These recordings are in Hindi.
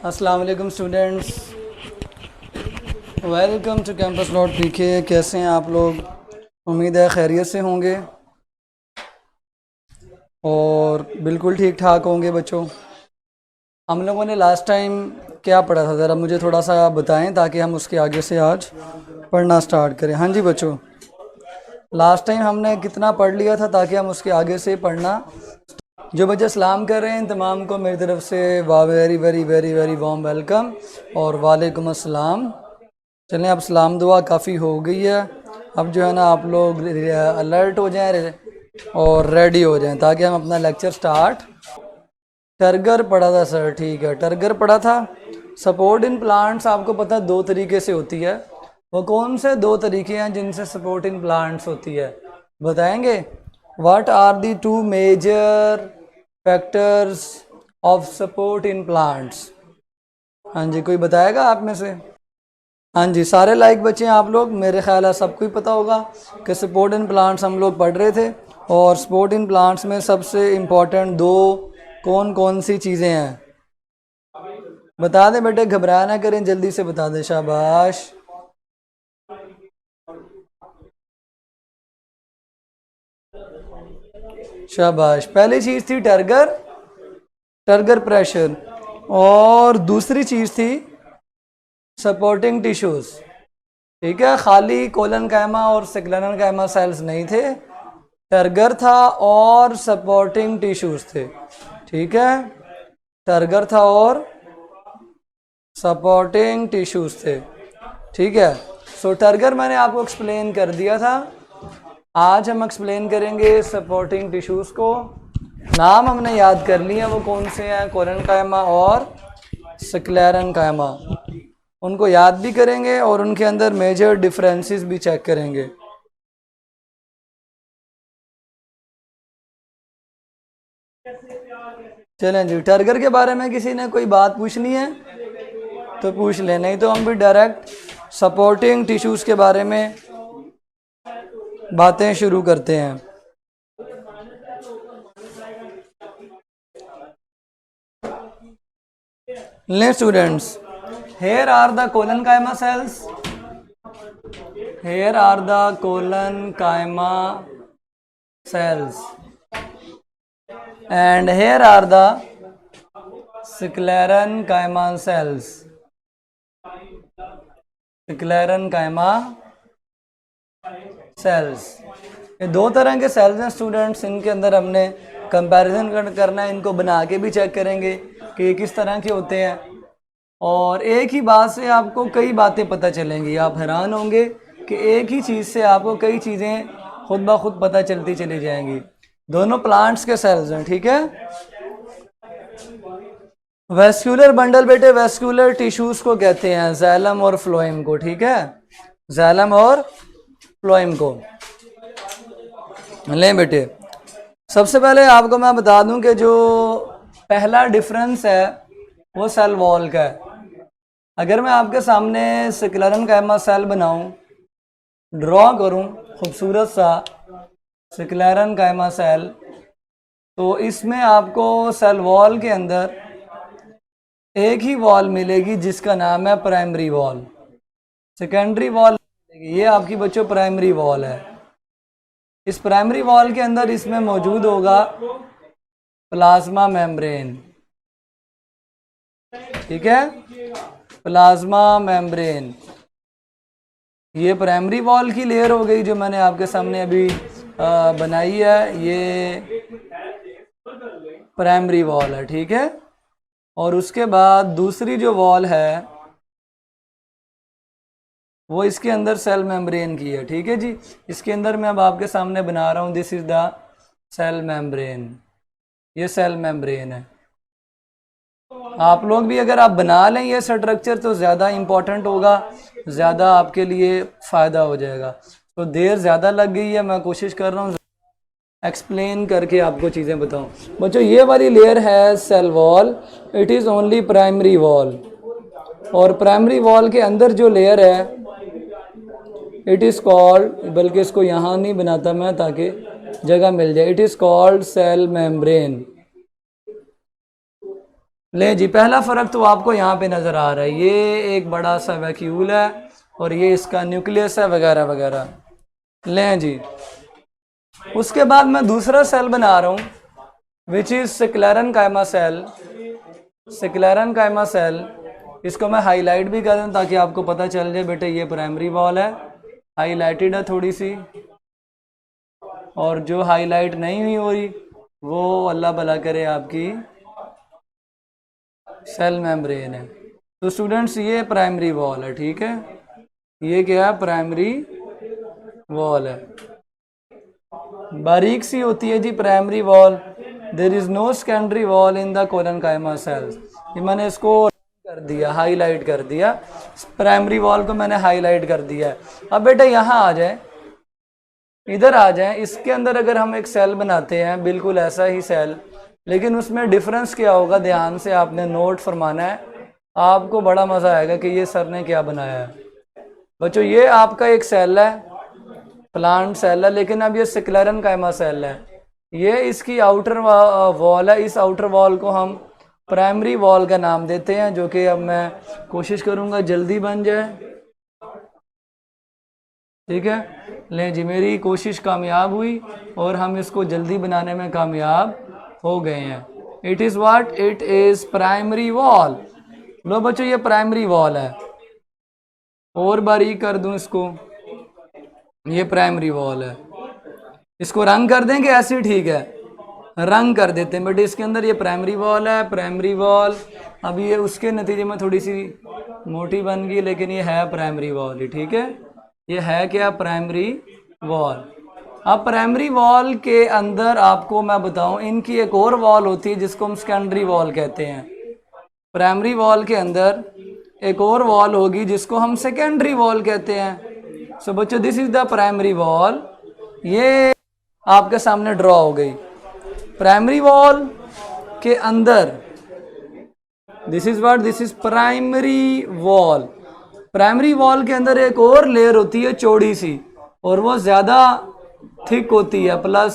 अस्सलाम वालेकुम students, welcome to campus dot PK. कैसे हैं आप लोग? उम्मीद है खैरियत से होंगे और बिल्कुल ठीक ठाक होंगे। बच्चों, हम लोगों ने लास्ट टाइम क्या पढ़ा था, ज़रा मुझे थोड़ा सा बताएं ताकि हम उसके आगे से आज पढ़ना स्टार्ट करें। हाँ जी बच्चों, लास्ट टाइम हमने कितना पढ़ लिया था ताकि हम उसके आगे से पढ़ना। जो बच्चे सलाम कर रहे हैं तमाम को मेरी तरफ से very very very very warm welcome और वालेकुम अस्सलाम। चलें, अब सलाम दुआ काफ़ी हो गई है। अब जो है ना आप लोग अलर्ट हो जाएं और रेडी हो जाएं ताकि हम अपना लेक्चर स्टार्ट। टर्गर पढ़ा था सर, ठीक है, टर्गर पढ़ा था। सपोर्ट इन प्लांट्स आपको पता है दो तरीके से होती है। वो कौन से दो तरीके हैं जिनसे सपोर्ट इन प्लांट्स होती है, बताएंगे? What are the two major factors of support in plants? हाँ जी, कोई बताएगा आप में से? हाँ जी, सारे लाइक बच्चे हैं आप लोग। मेरे ख्याल है सबको ही पता होगा कि सपोर्ट इन प्लांट्स हम लोग पढ़ रहे थे और सपोर्ट इन प्लांट्स में सबसे इम्पोर्टेंट दो कौन कौन सी चीज़ें हैं, बता दें बेटे, घबराया ना करें, जल्दी से बता दें। शाबाश, शाबाश। पहली चीज़ थी टर्गर, टर्गर प्रेशर, और दूसरी चीज़ थी सपोर्टिंग टिश्यूज। ठीक है, खाली कोलन कायमा और सेक्लेरन कायमा सेल्स नहीं थे, टर्गर था और सपोर्टिंग टिश्यूज थे। ठीक है, टर्गर था और सपोर्टिंग टिश्यूज थे। ठीक है, सो टर्गर मैंने आपको एक्सप्लेन कर दिया था। आज हम एक्सप्लेन करेंगे सपोर्टिंग टिश्यूज को। नाम हमने याद कर लिए, वो कौन से हैं? कोलन कायमा और स्क्लेरन कायमा। उनको याद भी करेंगे और उनके अंदर मेजर डिफरेंसेस भी चेक करेंगे। चलें जी, टर्गर के बारे में किसी ने कोई बात पूछनी है तो पूछ लें, नहीं तो हम भी डायरेक्ट सपोर्टिंग टिश्यूज के बारे में बातें शुरू करते हैं। ले students, here are the colon-chyma cells. Here are the colon-chyma cells, and here are the sclerenchyma cells. sclerenchyma cells, ये दो तरह के सेल्स हैं स्टूडेंट्स। इनके अंदर हमने कंपैरिजन करना है, इनको बना के भी चेक करेंगे कि ये किस तरह के होते हैं। और एक ही बात से आपको कई बातें पता चलेंगी, आप हैरान होंगे कि एक ही चीज़ से आपको कई चीज़ें खुद ब खुद पता चलती चली जाएंगी। दोनों प्लांट्स के सेल्स हैं, ठीक है। वेस्कुलर बंडल बेटे, वेस्कुलर टिश्यूज को कहते हैं, जैलम और फ्लोएम को। ठीक है, जैलम और फ्लोएम को। लें बेटे, सबसे पहले आपको मैं बता दूं कि जो पहला डिफरेंस है वो सेल वॉल का है। अगर मैं आपके सामने स्क्लेरेनकाइमा सेल बनाऊं, ड्रॉ करूं खूबसूरत सा स्क्लेरेनकाइमा सेल, तो इसमें आपको सेल वॉल के अंदर एक ही वॉल मिलेगी जिसका नाम है प्राइमरी वॉल। सेकेंडरी वॉल, ये आपकी बच्चों प्राइमरी वॉल है। इस प्राइमरी वॉल के अंदर इसमें मौजूद होगा प्लाज्मा मेम्ब्रेन। ठीक है, प्लाज्मा मेम्ब्रेन, ये प्राइमरी वॉल की लेयर हो गई जो मैंने आपके सामने अभी बनाई है। ये प्राइमरी वॉल है, ठीक है। और उसके बाद दूसरी जो वॉल है वो इसके अंदर सेल मेम्ब्रेन की है। ठीक है जी, इसके अंदर मैं अब आपके सामने बना रहा हूँ, this is the cell membrane. ये सेल मेम्ब्रेन है। आप लोग भी अगर आप बना लें ये स्ट्रक्चर तो ज़्यादा इम्पोर्टेंट होगा, ज़्यादा आपके लिए फ़ायदा हो जाएगा। तो देर ज़्यादा लग गई है, मैं कोशिश कर रहा हूँ एक्सप्लेन करके आपको चीज़ें बताऊँ। बच्चों, ये वाली लेयर है cell wall, it is only primary wall. और प्राइमरी वॉल के अंदर जो लेयर है इट इज़ कॉल्ड, बल्कि इसको यहाँ नहीं बनाता मैं ताकि जगह मिल जाए, it is called cell membrane. ले जी, पहला फ़र्क तो आपको यहाँ पे नज़र आ रहा है, ये एक बड़ा सा वैक्यूल है और ये इसका न्यूक्लियस है वगैरह वगैरह। लें जी, उसके बाद मैं दूसरा सेल बना रहा हूँ विच इज़ सिक्लेरन कायमा सेल। सिक्लेरन कायमा सेल, इसको मैं हाईलाइट भी कर दूँ ताकि आपको पता चल जाए बेटे ये प्राइमरी वॉल है, हाईलाइटेड है थोड़ी सी, और जो हाईलाइट नहीं हुई हो रही वो अल्लाह भला करे आपकी सेल मेम्ब्रेन है। तो स्टूडेंट्स ये प्राइमरी वॉल है, ठीक है, ये क्या है, प्राइमरी वॉल है, बारीक सी होती है जी primary wall. There is no secondary wall in the collenchyma cells. ये मैंने इसको कर दिया, हाईलाइट कर दिया, प्राइमरी वॉल को मैंने हाईलाइट कर दिया है। अब बेटा यहाँ आ जाए, इधर आ जाए, इसके अंदर अगर हम एक सेल बनाते हैं बिल्कुल ऐसा ही सेल, लेकिन उसमें डिफरेंस क्या होगा, ध्यान से आपने नोट फरमाना है, आपको बड़ा मज़ा आएगा कि ये सर ने क्या बनाया है। बच्चों ये आपका एक सेल है, प्लांट सेल है, लेकिन अब ये सिक्लेरन कायमा सेल है, ये इसकी आउटर वॉल है, इस आउटर वॉल को हम प्राइमरी वॉल का नाम देते हैं, जो कि अब मैं कोशिश करूँगा जल्दी बन जाए, ठीक है। लें जी, मेरी कोशिश कामयाब हुई और हम इसको जल्दी बनाने में कामयाब हो गए हैं। It is what, it is primary wall. लो बच्चों ये प्राइमरी वॉल है, और बारीक कर दूं इसको, ये प्राइमरी वॉल है। इसको रंग कर देंगे ऐसे, ठीक है, रंग कर देते हैं, बट इसके अंदर ये प्राइमरी वॉल है, प्राइमरी वॉल। अब ये उसके नतीजे में थोड़ी सी मोटी बन गई, लेकिन ये है प्राइमरी वॉल ही, ठीक है, ये है क्या, प्राइमरी वॉल। अब प्राइमरी वॉल के अंदर आपको मैं बताऊं, इनकी एक और वॉल होती है जिसको हम सेकेंडरी वॉल कहते हैं। प्राइमरी वॉल के अंदर एक और वॉल होगी जिसको हम सेकेंडरी वॉल कहते हैं। सो बच्चों this is the primary wall, ये आपके सामने ड्रॉ हो गई। प्राइमरी वॉल के अंदर this is what, this is primary wall. Primary wall के अंदर एक और लेयर होती है चौड़ी सी, और वो ज़्यादा थिक होती है प्लस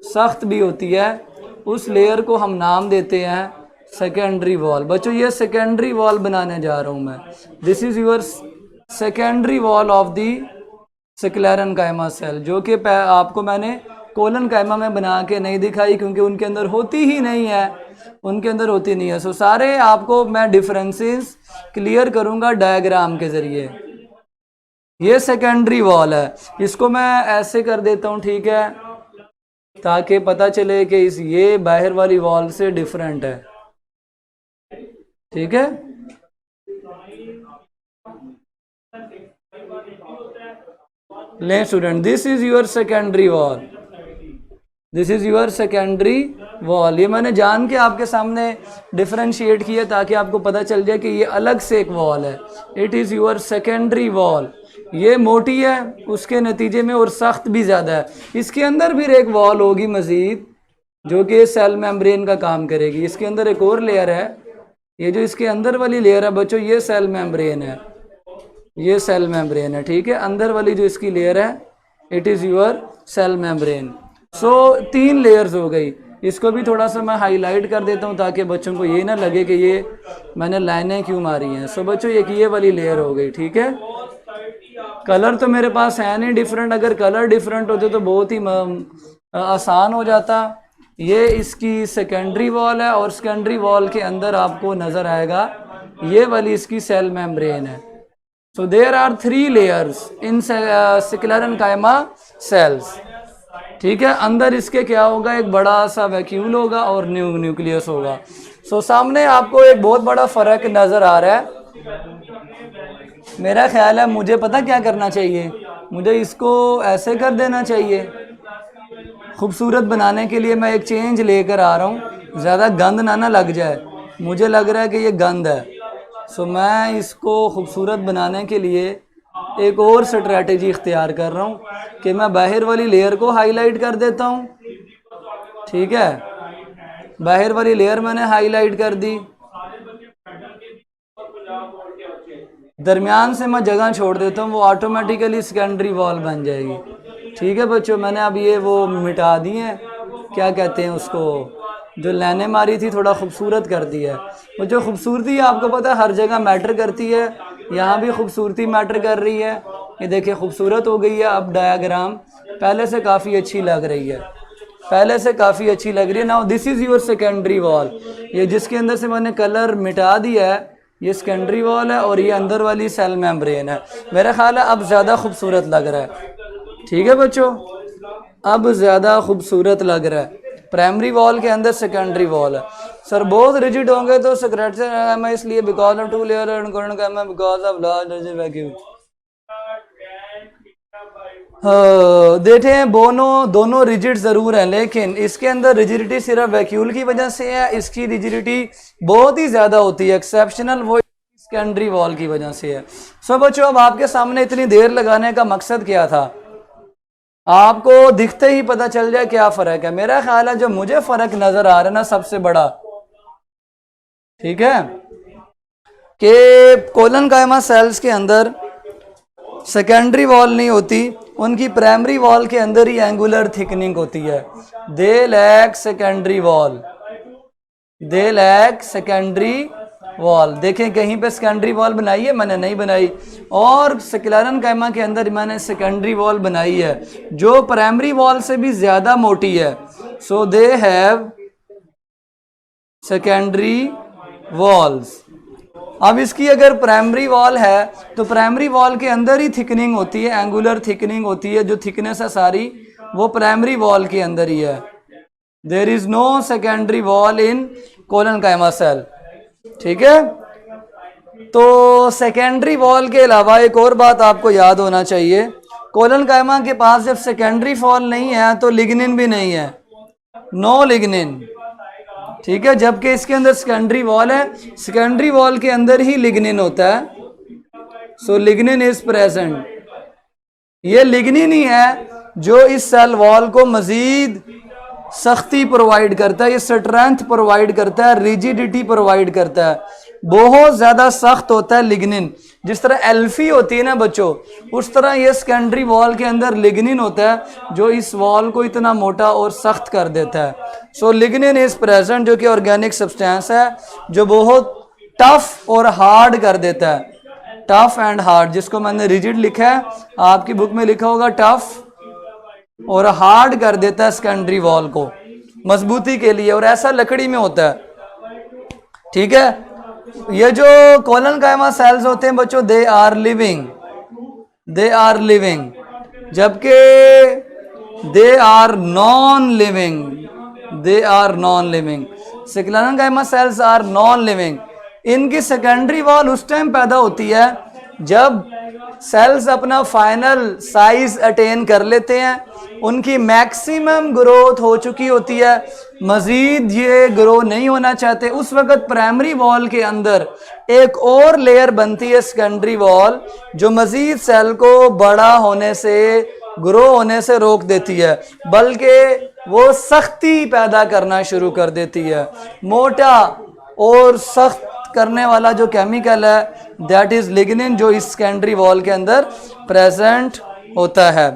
सख्त भी होती है, उस लेयर को हम नाम देते हैं सेकेंडरी वॉल। बच्चों ये सेकेंडरी वॉल बनाने जा रहा हूँ मैं, this is your secondary wall of the sclerenchyma cell, जो कि आपको मैंने कोलन कायमा में बना के नहीं दिखाई क्योंकि उनके अंदर होती ही नहीं है, उनके अंदर होती नहीं है। सो सारे आपको मैं डिफरेंसेस क्लियर करूँगा डायग्राम के ज़रिए। ये सेकेंडरी वॉल है, इसको मैं ऐसे कर देता हूँ, ठीक है, ताकि पता चले कि इस ये बाहर वाली वॉल से डिफरेंट है, ठीक है। ले student, this is your secondary wall, this is your secondary wall. ये मैंने जान के आपके सामने डिफरेंशिएट किया ताकि आपको पता चल जाए कि ये अलग से एक वॉल है। It is your secondary wall, ये मोटी है उसके नतीजे में और सख्त भी ज़्यादा है। इसके अंदर फिर एक वॉल होगी मज़ीद जो कि सेल मेम्ब्रेन का काम करेगी। इसके अंदर एक और लेयर है, ये जो इसके अंदर वाली लेयर है बच्चों, ये सेल मेम्ब्रेन है, ये सेल मेम्ब्रेन है, ठीक है। अंदर वाली जो इसकी लेयर है it is your cell membrane. So 3 layers हो गई। इसको भी थोड़ा सा मैं हाईलाइट कर देता हूँ ताकि बच्चों को ये ना लगे कि ये मैंने लाइनें क्यों मारी हैं। सो बच्चों एक ये वाली लेयर हो गई, ठीक है। कलर तो मेरे पास है नहीं डिफरेंट, अगर कलर डिफरेंट होते तो बहुत ही आसान हो जाता। ये इसकी सेकेंडरी वॉल है और सेकेंडरी वॉल के अंदर आपको नज़र आएगा ये वाली इसकी सेल मेम्ब्रेन है। So there are 3 layers in sclerenchyma cells, ठीक है। अंदर इसके क्या होगा, एक बड़ा सा वैक्यूल होगा और न्यूक्लियस होगा। सो सामने आपको एक बहुत बड़ा फ़र्क नज़र आ रहा है। मेरा ख्याल है मुझे पता क्या करना चाहिए, मुझे इसको ऐसे कर देना चाहिए। खूबसूरत बनाने के लिए मैं एक चेंज लेकर आ रहा हूँ, ज़्यादा गंद ना लग जाए। मुझे लग रहा है कि ये गंद है, सो मैं इसको खूबसूरत बनाने के लिए एक और स्ट्रैटेजी इख्तियार कर रहा हूँ कि मैं बाहर वाली लेयर को हाईलाइट कर देता हूँ, ठीक है। बाहर वाली लेयर मैंने हाईलाइट कर दी, दरमियान से मैं जगह छोड़ देता हूँ, वो ऑटोमेटिकली सेकेंडरी वॉल बन जाएगी, ठीक है बच्चों। मैंने अब ये वो मिटा दिए हैं, क्या कहते हैं उसको, जो लाइनें मारी थी थोड़ा खूबसूरत कर दिया है। वो जो खूबसूरती है आपको पता है हर जगह मैटर करती है, यहाँ भी खूबसूरती मैटर कर रही है। ये देखिए खूबसूरत हो गई है अब डायग्राम, पहले से काफ़ी अच्छी लग रही है, पहले से काफ़ी अच्छी लग रही है। Now this is your secondary wall, ये जिसके अंदर से मैंने कलर मिटा दिया है ये सेकेंडरी वॉल है और ये अंदर वाली सेल मेम्ब्रेन है। मेरा ख्याल है अब ज़्यादा खूबसूरत लग रहा है। ठीक है बच्चों, अब ज़्यादा खूबसूरत लग रहा है। प्राइमरी वॉल के अंदर सेकेंडरी वॉल है। सर बहुत रिजिड होंगे तो सेक्रेटरी इसलिए because of two layer and because of large vacuum. देखे हैं दोनों रिजिड ज़रूर हैं, लेकिन इसके अंदर रिजिडिटी सिर्फ वैक्यूल की वजह से है, इसकी रिजिडिटी बहुत ही ज़्यादा होती है एक्सेप्शनल, वो सेकेंडरी वॉल की वजह से है। सो बच्चों अब आपके सामने इतनी देर लगाने का मकसद क्या था, आपको दिखते ही पता चल जाए क्या फ़र्क है। मेरा ख्याल है जो मुझे फ़र्क नज़र आ रहा है ना सबसे बड़ा, ठीक है, कि कोलन कायमा सेल्स के अंदर सेकेंडरी वॉल नहीं होती, उनकी प्राइमरी वॉल के अंदर ही एंगुलर थिकनिंग होती है। They lack secondary wall, they lack secondary wall. देखें कहीं पे सेकेंडरी वॉल बनाई है मैंने, नहीं बनाई, और स्क्लेरन कायमा के अंदर मैंने सेकेंडरी वॉल बनाई है जो प्राइमरी वॉल से भी ज़्यादा मोटी है। सो दे हैव सेकेंडरी वॉल्स। अब इसकी अगर प्राइमरी वॉल है तो प्राइमरी वॉल के अंदर ही थिकनिंग होती है, एंगुलर थिकनिंग होती है, जो थिकनेस है सारी वो प्राइमरी वॉल के अंदर ही है। There is no secondary wall in collenchyma cell. ठीक है, तो सेकेंडरी वॉल के अलावा एक और बात आपको याद होना चाहिए, कोलन कायमा के पास जब सेकेंडरी वॉल नहीं है तो लिग्निन भी नहीं है, नो लिग्निन। ठीक है, जबकि इसके अंदर सेकेंडरी वॉल है, सेकेंडरी वॉल के अंदर ही लिग्निन होता है। सो लिग्निन इज प्रेजेंट। ये लिग्निन ही है जो इस सेल वॉल को मजीद सख्ती प्रोवाइड करता है, ये स्ट्रेंथ प्रोवाइड करता है, रिजिडिटी प्रोवाइड करता है। बहुत ज़्यादा सख्त होता है लिग्निन, जिस तरह एल्फी होती है ना बच्चों, उस तरह ये सेकेंडरी वॉल के अंदर लिग्निन होता है जो इस वॉल को इतना मोटा और सख्त कर देता है। सो लिग्निन इज प्रेजेंट, जो कि ऑर्गेनिक सब्सटेंस है जो बहुत टफ और हार्ड कर देता है, टफ एंड हार्ड, जिसको मैंने रिजिड लिखा है, आपकी बुक में लिखा होगा टफ, और हार्ड कर देता है सेकेंडरी वॉल को मजबूती के लिए, और ऐसा लकड़ी में होता है। ठीक है, ये जो कोलन कायमा सेल्स होते हैं बच्चों, they are living, they are living, जबकि they are non living, they are non living. Sclerenchyma cells are non living. इनकी सेकेंडरी वॉल उस टाइम पैदा होती है जब सेल्स अपना फाइनल साइज अटेन कर लेते हैं, उनकी मैक्सिमम ग्रोथ हो चुकी होती है, मज़ीद ये ग्रो नहीं होना चाहते, उस वक्त प्राइमरी वॉल के अंदर एक और लेयर बनती है सेकेंडरी वॉल, जो मज़ीद सेल को बड़ा होने से, ग्रो होने से रोक देती है, बल्कि वो सख्ती पैदा करना शुरू कर देती है। मोटा और सख्त करने वाला जो केमिकल है दैट इज लिग्निन, जो इस सेकेंडरी वॉल के अंदर प्रेजेंट होता है।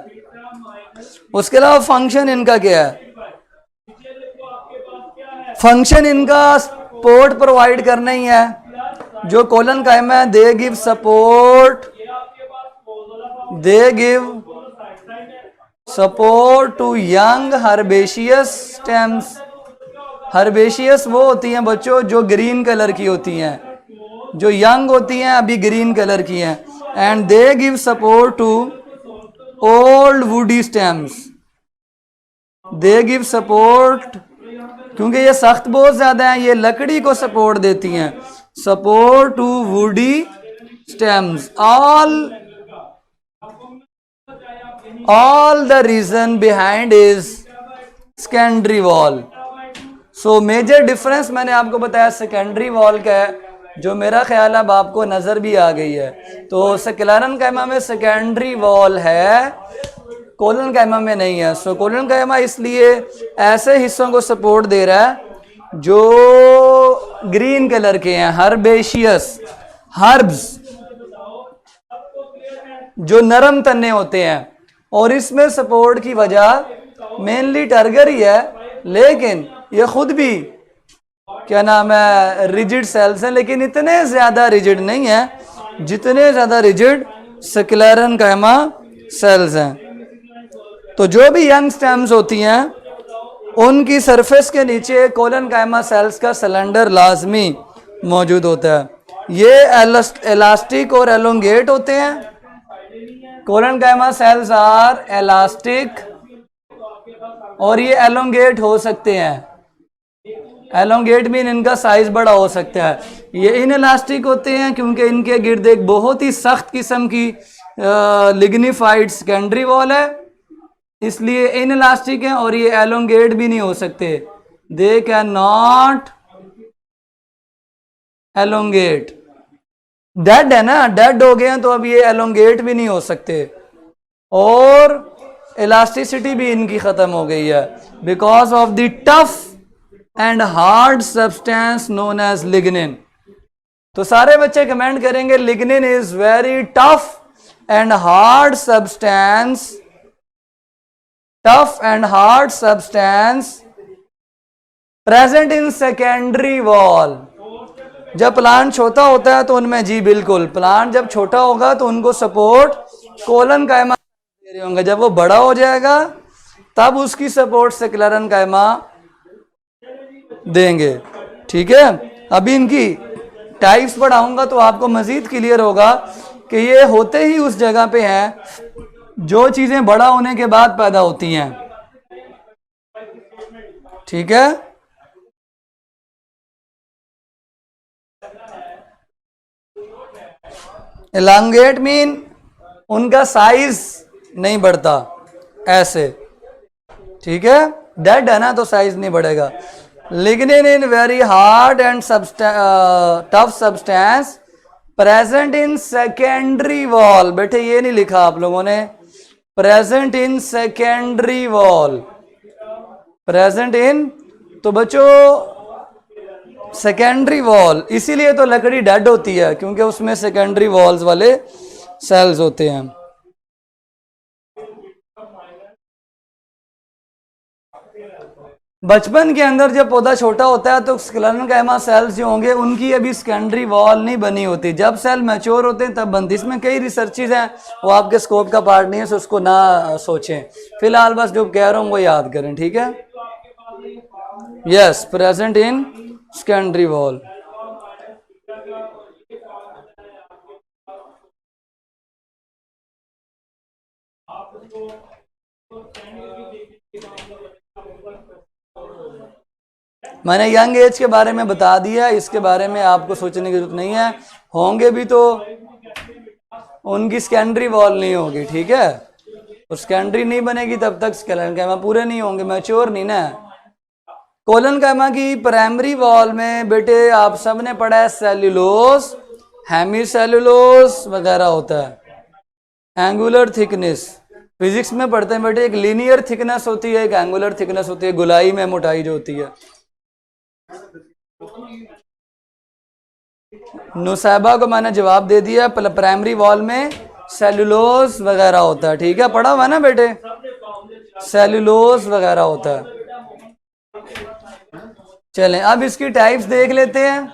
उसके अलावा फंक्शन इनका क्या है, फंक्शन इनका सपोर्ट प्रोवाइड करना ही है। जो कोलन कायमा है they give support, they give support to young herbaceous stems. Herbaceous वो होती हैं बच्चों जो ग्रीन कलर की होती हैं, जो यंग होती हैं अभी ग्रीन कलर की हैं, and they give support to old woody stems. They give support, क्योंकि ये सख्त बहुत ज्यादा है, ये लकड़ी को सपोर्ट देती हैं, support to woody stems. All the reason behind is secondary wall. So major difference मैंने आपको बताया सेकेंडरी वॉल का है, जो मेरा ख्याल अब आपको नज़र भी आ गई है। तो स्क्लेरन कायमा में सेकेंडरी वॉल है, कोलन कायमा में नहीं है। सो कोलन कायमा इसलिए ऐसे हिस्सों को सपोर्ट दे रहा है जो ग्रीन कलर के हैं, हर्बेशियस, हर्ब्स, जो नरम तन्ने होते हैं, और इसमें सपोर्ट की वजह मेनली टर्गर ही है, लेकिन ये खुद भी क्या नाम है, रिजिड सेल्स हैं, लेकिन इतने ज़्यादा रिजिड नहीं है जितने ज़्यादा रिजिड स्क्लेरेन्काइमा सेल्स हैं। तो जो भी यंग स्टेम्स होती हैं उनकी सरफेस के नीचे कोलेनकाइमा सेल्स का सिलेंडर लाजमी मौजूद होता है। ये इलास्टिक और एलोंगेट होते हैं। कोलेनकाइमा सेल्स आर इलास्टिक और ये एलोंगेट हो सकते हैं। एलोंगेट मीन इनका साइज बड़ा हो सकता है। ये इन इलास्टिक होते हैं क्योंकि इनके गिर्द एक बहुत ही सख्त किस्म की लिग्निफाइड सेकेंडरी वॉल है, इसलिए इन इलास्टिक हैं। और ये एलोंगेट भी नहीं हो सकते, they can not elongate. Dead है ना, डेड हो गए हैं तो अब ये एलोंगेट भी नहीं हो सकते। और इलास्टिसिटी भी इनकी खत्म हो गई है because of the tough and hard substance known as lignin. तो सारे बच्चे कमेंट करेंगे lignin is very tough and hard substance, tough and hard substance present in secondary wall. जब प्लांट छोटा होता है तो उनमें, जी बिल्कुल, प्लांट जब छोटा होगा तो उनको सपोर्ट कोलेनकाइमा दे रहे होंगे। जब वो बड़ा हो जाएगा तब उसकी सपोर्ट स्क्लेरेन्काइमा देंगे। ठीक है, अभी इनकी टाइप्स पढ़ाऊंगा तो आपको मजीद क्लियर होगा कि ये होते ही उस जगह पे हैं जो चीजें बड़ा होने के बाद पैदा होती हैं। ठीक है, एलांगेट मीन उनका साइज नहीं बढ़ता ऐसे। ठीक है, डेड है ना तो साइज नहीं बढ़ेगा। Lignin in very hard and tough substance present in secondary wall. बेटे ये नहीं लिखा आप लोगों ने, present in secondary wall, present in. तो बच्चों सेकेंडरी वॉल, इसीलिए तो लकड़ी डेड होती है क्योंकि उसमें सेकेंडरी वॉल्स वाले सेल्स होते हैं। बचपन के अंदर जब पौधा छोटा होता है तो स्क्लेरेन्काइमा सेल्स जो होंगे उनकी अभी सेकेंडरी वॉल नहीं बनी होती। जब सेल मैच्योर होते हैं तब बनती। इसमें कई रिसर्चेज हैं, वो आपके स्कोप का पार्ट नहीं है, सो उसको ना सोचें। फिलहाल बस जो कह रहा हूँ वो याद करें। ठीक है, yes, present in secondary wall. मैंने यंग एज के बारे में बता दिया, इसके बारे में आपको सोचने की जरूरत नहीं है। होंगे भी तो उनकी सेकेंडरी वॉल नहीं होगी। ठीक है, और सेकेंडरी नहीं बनेगी तब तक स्क्लेरेन्काइमा पूरे नहीं होंगे, मैच्योर नहीं ना। कोलेनकाइमा की प्राइमरी वॉल में बेटे आप सबने पढ़ा है सेल्यूलोज, हेमीसेल्यूलोज वगैरह होता है। एंगुलर थिकनेस फिजिक्स में पढ़ते हैं बेटे, एक लीनियर थिकनेस होती है, एक एंगुलर थिकनेस होती है, गोलाई में मोटाई जो होती है। नुसैबा को मैंने जवाब दे दिया, प्राइमरी वॉल में सेल्यूलोज वगैरह होता है। ठीक है, पढ़ा हुआ है ना बेटे, सेल्यूलोज वगैरह होता है। चलें अब इसकी टाइप्स देख लेते हैं।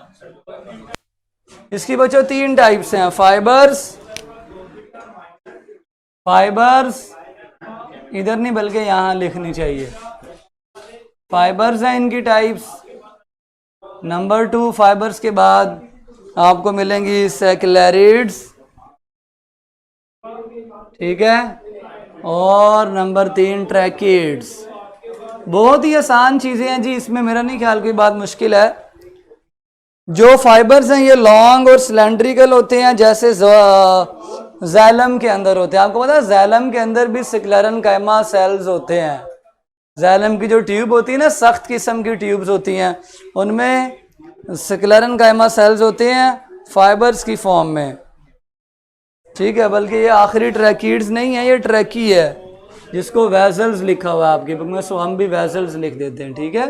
इसकी बच्चों 3 टाइप्स हैं, फाइबर्स, फाइबर्स इधर नहीं बल्कि यहां लिखनी चाहिए। फाइबर्स हैं इनकी टाइप्स। नंबर 2 फाइबर्स के बाद आपको मिलेंगी सेक्युलरिड्स। ठीक है, और नंबर 3 ट्रैकिड्स। बहुत ही आसान चीजें हैं जी, इसमें मेरा नहीं ख्याल कोई बात मुश्किल है। जो फाइबर्स हैं ये लॉन्ग और सिलेंड्रिकल होते हैं, जैसे जाइलम के अंदर होते हैं। आपको पता है जाइलम के अंदर भी स्क्लेरेन्काइमा सेल्स होते हैं। जाइलम की जो ट्यूब होती है ना, सख्त किस्म की ट्यूब्स होती हैं, उनमें स्क्लेरेन्काइमा सेल्स होते हैं फाइबर्स की फॉर्म में। ठीक है, बल्कि ये आखिरी ट्रैकिड्स नहीं है, ये ट्रैकी है जिसको वेसल्स लिखा हुआ है आपकी बुक में, सो हम भी वेसल्स लिख देते हैं। ठीक है,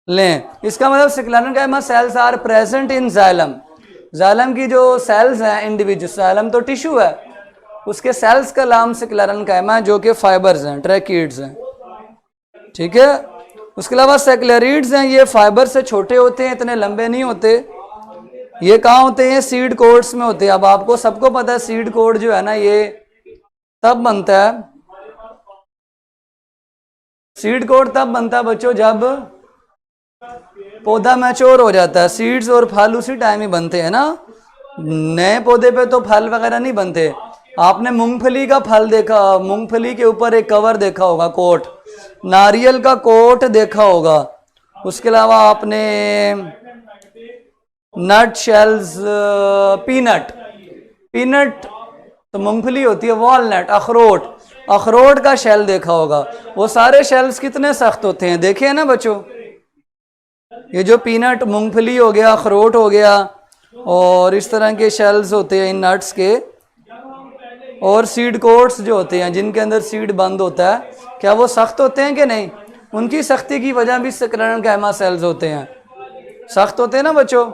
लें, इसका मतलब sclerenchyma cells are present in xylem. Xylem की जो सेल्स हैं इंडिविजुअल, जाइलम तो टिश्यू है, उसके सेल्स का नाम स्क्लेरेन्काइमा जो कि फाइबर्स हैं, ट्रैकिड्स हैं। ठीक है, उसके अलावा सेक्युलरिड्स हैं, ये फाइबर से छोटे होते हैं, इतने लंबे नहीं होते। ये कहाँ होते हैं? सीड कोड्स में होते हैं। अब आपको सबको पता है सीड कोड जो है ना ये तब बनता है, सीड कोड तब बनता है बच्चों जब पौधा मैच्योर हो जाता है। सीड्स और फल उसी टाइम ही बनते हैं ना, नए पौधे पे तो फल वगैरह नहीं बनते। आपने मूंगफली का फल देखा, मूंगफली के ऊपर एक कवर देखा होगा, कोट, नारियल का कोट देखा होगा। उसके अलावा आपने नट शेल्स, पीनट, पीनट तो मूंगफली होती है, वॉलनट, अखरोट, अखरोट का शेल देखा होगा। वो सारे शेल्स कितने सख्त होते हैं, देखे हैं ना बच्चों। ये जो पीनट, मूंगफली हो गया, अखरोट हो गया, और इस तरह के शेल्स होते हैं इन नट्स के, और सीड कोट्स जो होते हैं जिनके अंदर सीड बंद होता है, क्या वो सख्त होते हैं कि नहीं? उनकी सख्ती की वजह भी स्क्लेरेनकाइमा सेल्स होते हैं, सख्त होते हैं ना बच्चों।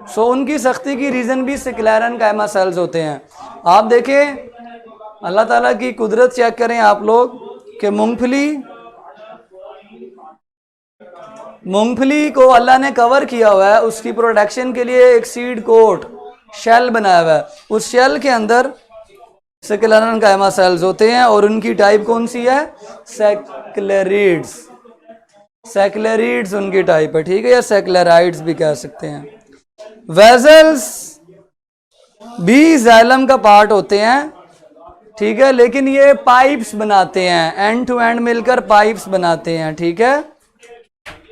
सो उनकी सख्ती की रीज़न भी स्क्लेरेनकाइमा सेल्स होते हैं। आप देखें, अल्लाह ताला की कुदरत चेक करें आप लोग कि मूंगफली को अल्लाह ने कवर किया हुआ है, उसकी प्रोटेक्शन के लिए एक सीड कोट शेल बनाया हुआ है। उस शेल के अंदर स्क्लेरेनकाइमा सेल्स होते हैं, और उनकी टाइप कौन सी है? सेक्युलरिड्स, सेक्युलरिड्स उनकी टाइप है, ठीक है, या सेक्युलराइड्स भी कह सकते हैं। वेजल्स भी जाइलम का पार्ट होते हैं, ठीक है, लेकिन ये पाइप्स बनाते हैं, एंड टू एंड मिलकर पाइप्स बनाते हैं, ठीक है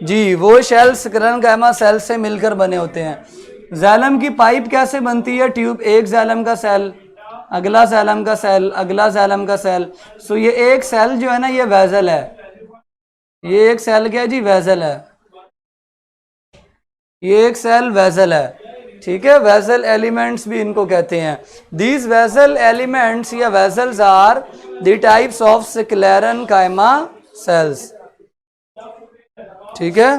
जी। वो शेल स्क्लेरेनकाइमा सेल से मिलकर बने होते हैं। जाइलम की पाइप कैसे बनती है? ट्यूब, एक जाइलम का सेल, अगला जाइलम का सेल, अगला जाइलम का सेल। सो ये एक सेल जो है ना ये वेजल है, ये एक सेल क्या है जी? वेजल है, ये एक सेल वेजल है, ठीक है। वेजल एलिमेंट्स भी इनको कहते हैं। दीज वेजल एलिमेंट्स या vessels are the types of sclerenchyma cells, ठीक है।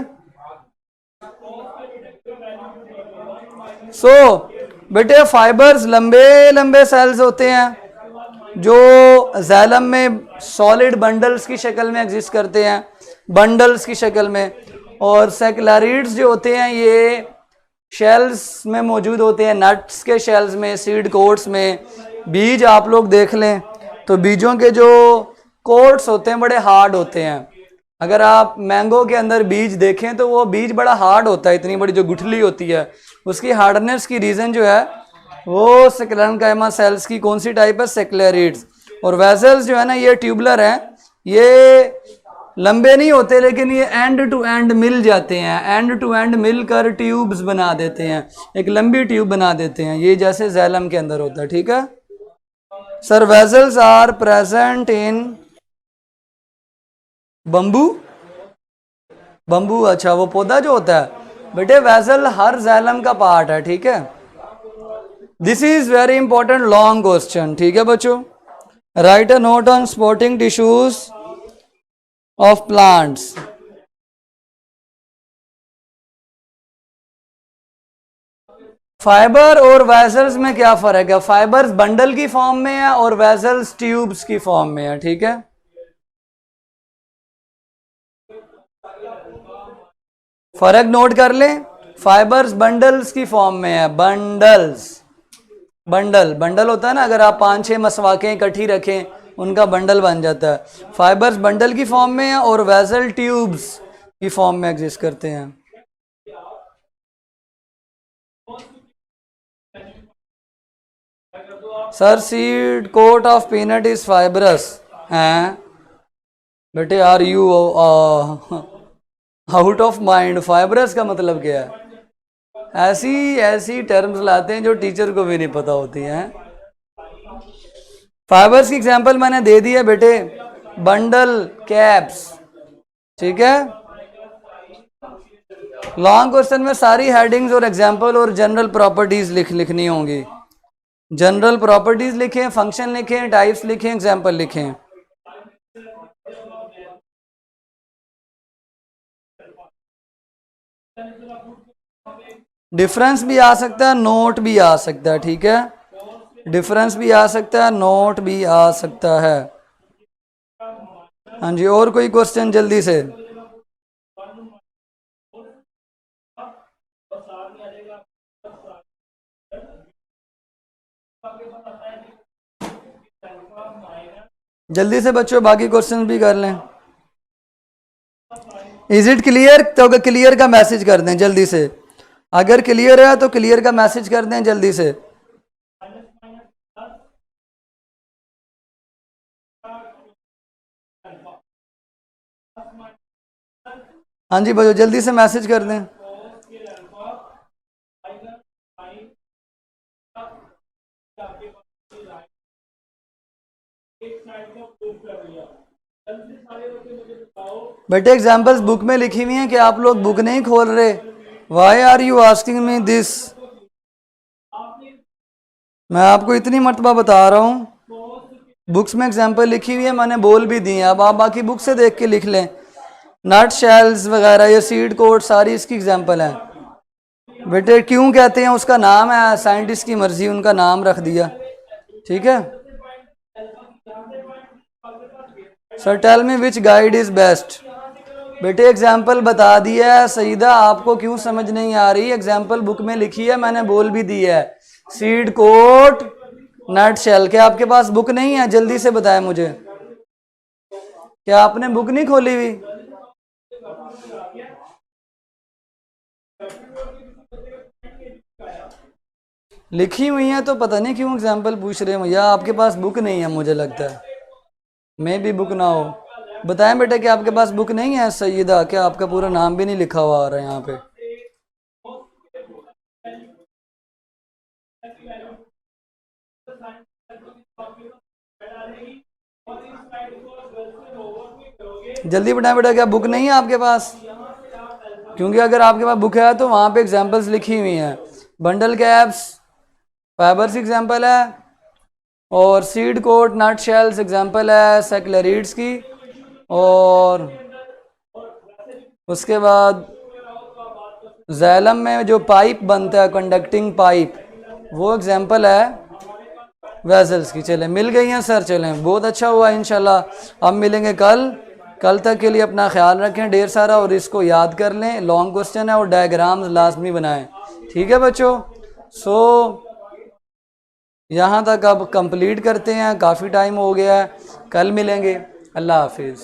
सो बेटे फाइबर्स लंबे लंबे सेल्स होते हैं जो जाइलम में सॉलिड बंडल्स की शक्ल में एग्जिस्ट करते हैं, बंडल्स की शक्ल में। और सेक्युलरिड्स जो होते हैं ये शेल्स में मौजूद होते हैं, नट्स के शेल्स में, सीड कोट्स में। बीज आप लोग देख लें तो बीजों के जो कोट्स होते हैं बड़े हार्ड होते हैं। अगर आप मैंगो के अंदर बीज देखें तो वो बीज बड़ा हार्ड होता है, इतनी बड़ी जो गुठली होती है, उसकी हार्डनेस की रीज़न जो है वो स्क्लेरेनकाइमा सेल्स की कौन सी टाइप है? सेक्युलरिड्स। और वेजल्स जो है ना ये ट्यूबुलर हैं, ये लंबे नहीं होते लेकिन ये एंड टू एंड मिल जाते हैं, एंड टू एंड मिलकर ट्यूब्स बना देते हैं, एक लंबी ट्यूब बना देते हैं, ये जैसे जाइलम के अंदर होता है, ठीक है sir. Vessels are present in bamboo, bamboo, अच्छा वो पौधा जो होता है बेटे, वेजल हर जाइलम का पार्ट है, ठीक है। This is very important long question, ठीक है बच्चों। Write a note on sporting tissues of plants. Fibre और वेजल्स में क्या फर्क है? फाइबर्स बंडल की फॉर्म में है और वेजल्स ट्यूब्स की फॉर्म में है, ठीक है। फर्क नोट कर लें, फाइबर्स बंडल्स की फॉर्म में है, बंडल्स, बंडल, बंडल होता है ना, अगर आप 5-6 मसवाकें इकट्ठी रखें उनका बंडल बन जाता है। फाइबर्स बंडल की फॉर्म में है और वेजल ट्यूब्स की फॉर्म में एग्जिस्ट करते हैं। Sir seed coat of peanut is fibrous हैं बेटे, are you out of mind? Fibrous का मतलब क्या है? ऐसी ऐसी टर्म्स लाते हैं जो टीचर को भी नहीं पता होती हैं। फाइबर्स की एग्जांपल मैंने दे दी है बेटे, बंडल, कैप्स, ठीक है। लॉन्ग क्वेश्चन में सारी हेडिंग्स और एग्जांपल और जनरल प्रॉपर्टीज लिखनी होंगी। जनरल प्रॉपर्टीज लिखें, फंक्शन लिखें, टाइप्स लिखें, एग्जांपल लिखें। डिफरेंस भी आ सकता है, नोट भी आ सकता है, ठीक है। डिफरेंस भी आ सकता है, नोट भी आ सकता है। हाँ जी, और कोई क्वेश्चन जल्दी से? जल्दी से बच्चों बाकी क्वेश्चन भी कर लें। Is it clear? तो क्लियर का मैसेज कर दें जल्दी से। अगर क्लियर है तो क्लियर का मैसेज कर दें जल्दी से। हाँ जी बच्चों जल्दी से मैसेज कर दें। बेटे एग्जाम्पल्स बुक में लिखी हुई हैं कि आप लोग बुक नहीं खोल रहे। Why are you asking me this? मैं आपको इतनी मर्तबा बता रहा हूँ, बुक्स में एग्जाम्पल लिखी हुई है, मैंने बोल भी दी है। अब आप बाकी बुक से देख के लिख लें। नट शेल्स वगैरह ये सीड कोड सारी इसकी एग्जाम्पल हैं। बेटे क्यों कहते हैं, उसका नाम है, साइंटिस्ट की मर्जी, उनका नाम रख दिया। ठीक है sir. Tell me which guide is best? बेटे एग्जाम्पल बता दिया है सईदा, आपको क्यों समझ नहीं आ रही? एग्जाम्पल बुक में लिखी है, मैंने बोल भी दी है। सीड कोट नट शेल। क्या आपके पास बुक नहीं है? जल्दी से बताएं मुझे। क्या आपने बुक नहीं खोली हुई? लिखी हुई है तो पता नहीं क्यों एग्जाम्पल पूछ रहे हैं भैया। आपके पास बुक नहीं है मुझे लगता है, मैं भी बुक ना हो। बताएं बेटा कि आपके पास बुक नहीं है सईदा? क्या आपका पूरा नाम भी नहीं लिखा हुआ आ रहा है यहाँ पे? जल्दी बताएं बेटा, क्या बुक नहीं है आपके पास? क्योंकि अगर आपके पास बुक है तो वहाँ पे एग्जाम्पल्स लिखी हुई हैं। बंडल कैप्स फाइबर्स एग्जाम्पल है, और सीड कोट नट शेल्स एग्जाम्पल है सेक्लरिड्स की, और उसके बाद जैलम में जो पाइप बनता है कंडक्टिंग पाइप, वो एग्जाम्पल है वेजल्स की। चलें मिल गई हैं सर, चलें बहुत अच्छा हुआ। इंशाल्लाह अब मिलेंगे कल। कल तक के लिए अपना ख्याल रखें ढेर सारा, और इसको याद कर लें। लॉन्ग क्वेश्चन है और डायग्राम्स लाजमी बनाएं। ठीक है बच्चों? सो यहाँ तक अब कंप्लीट करते हैं, काफ़ी टाइम हो गया है। कल मिलेंगे। अल्लाह हाफिज़।